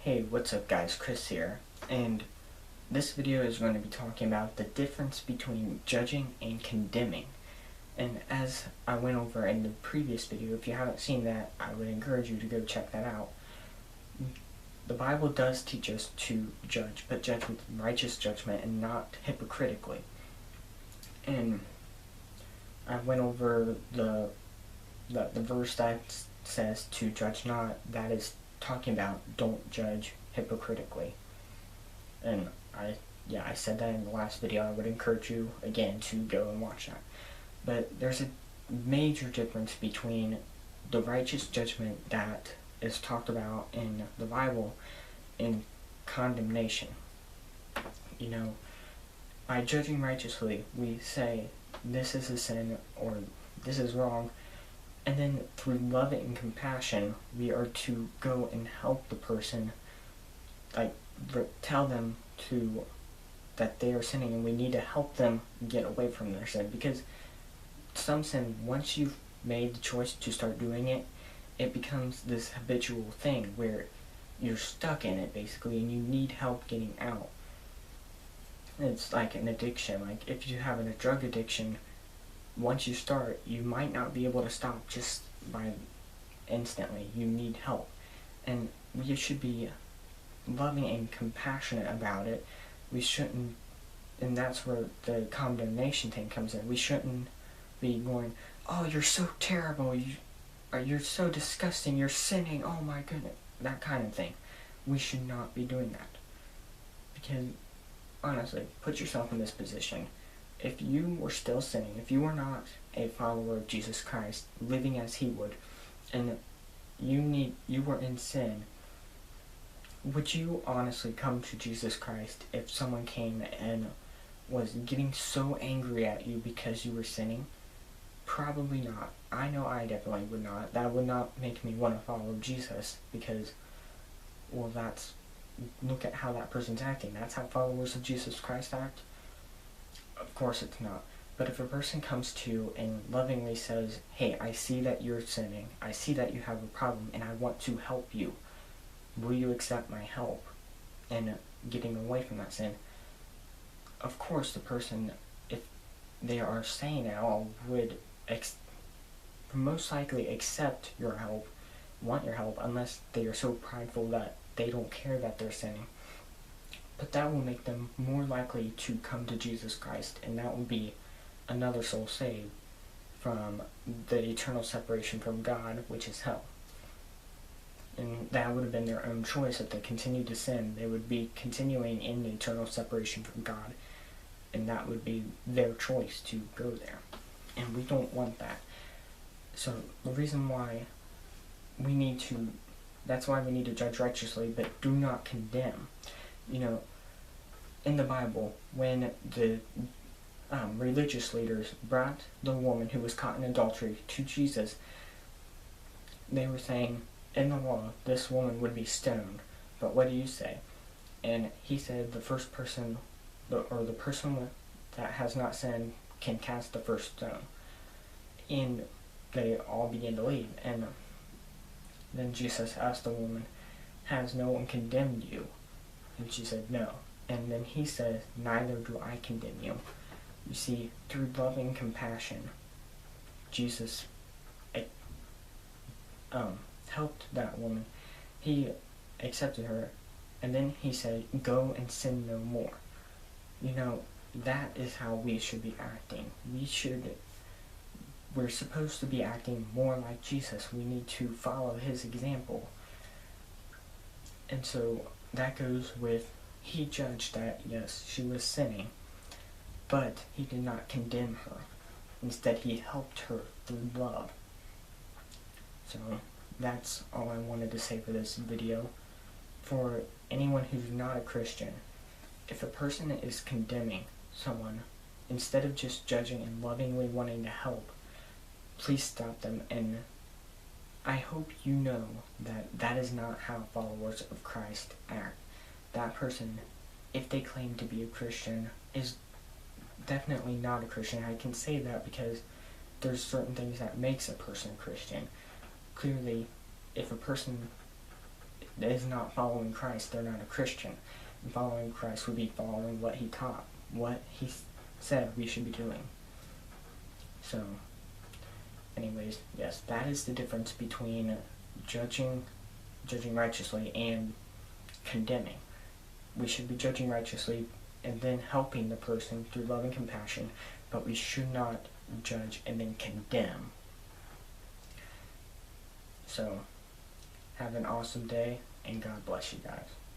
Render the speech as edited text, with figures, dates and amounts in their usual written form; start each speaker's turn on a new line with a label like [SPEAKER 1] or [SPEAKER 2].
[SPEAKER 1] Hey, what's up guys, Chris here, and this video is going to be talking about the difference between judging and condemning. And as I went over in the previous video, if you haven't seen that, I would encourage you to go check that out. The Bible does teach us to judge, but judge with righteous judgment and not hypocritically. And I went over the verse that says to judge not. That is talking about don't judge hypocritically. And I said that in the last video. I would encourage you again to go and watch that. But there's a major difference between the righteous judgment that is talked about in the Bible and condemnation. You know, by judging righteously, we say this is a sin or this is wrong, and then through love and compassion, we are to go and help the person, like tell them that they are sinning, and we need to help them get away from their sin. Because some sin, once you've made the choice to start doing it, it becomes this habitual thing where you're stuck in it basically, and you need help getting out. It's like an addiction. Like if you have a drug addiction, once you start, you might not be able to stop just by instantly. You need help. And we should be loving and compassionate about it. We shouldn't, and that's where the condemnation thing comes in. We shouldn't be going, oh, you're so terrible, you're so disgusting, you're sinning, oh my goodness, that kind of thing. We should not be doing that. Because, honestly, put yourself in this position. If you were still sinning, if you were not a follower of Jesus Christ, living as He would, and you were in sin, would you honestly come to Jesus Christ if someone came and was getting so angry at you because you were sinning? Probably not. I know I definitely would not. That would not make me want to follow Jesus, because, well, look at how that person's acting. That's how followers of Jesus Christ act? Of course it's not. But if a person comes to you and lovingly says, hey, I see that you're sinning, I see that you have a problem, and I want to help you, will you accept my help in getting away from that sin? Of course the person, if they are saying it all, would most likely accept your help, want your help, unless they are so prideful that they don't care that they're sinning. But that will make them more likely to come to Jesus Christ, and that will be another soul saved from the eternal separation from God, which is hell. And that would have been their own choice. If they continued to sin, they would be continuing in the eternal separation from God, and that would be their choice to go there. And we don't want that. So the reason why that's why we need to judge righteously, but do not condemn. You know, in the Bible, when the religious leaders brought the woman who was caught in adultery to Jesus, they were saying, in the law, this woman would be stoned. But what do you say? And he said the first person, or the person that has not sinned, can cast the first stone. And they all began to leave. And then Jesus asked the woman, has no one condemned you? And she said, no. And then he said, neither do I condemn you. You see, through loving compassion, Jesus helped that woman. He accepted her, and then he said, go and sin no more. You know, that is how we should be acting. We're supposed to be acting more like Jesus. We need to follow His example. And so that goes with, He judged that, yes, she was sinning, but He did not condemn her. Instead, He helped her through love. So that's all I wanted to say for this video. For anyone who's not a Christian, if a person is condemning someone, instead of just judging and lovingly wanting to help, please stop them. And I hope you know that that is not how followers of Christ act. That person, if they claim to be a Christian, is definitely not a Christian. I can say that because there's certain things that makes a person a Christian. Clearly, if a person is not following Christ, they're not a Christian. And following Christ would be following what he taught, what he said we should be doing. So, anyways, yes, that is the difference between judging righteously and condemning. We should be judging righteously and then helping the person through love and compassion, but we should not judge and then condemn. So, have an awesome day, and God bless you guys.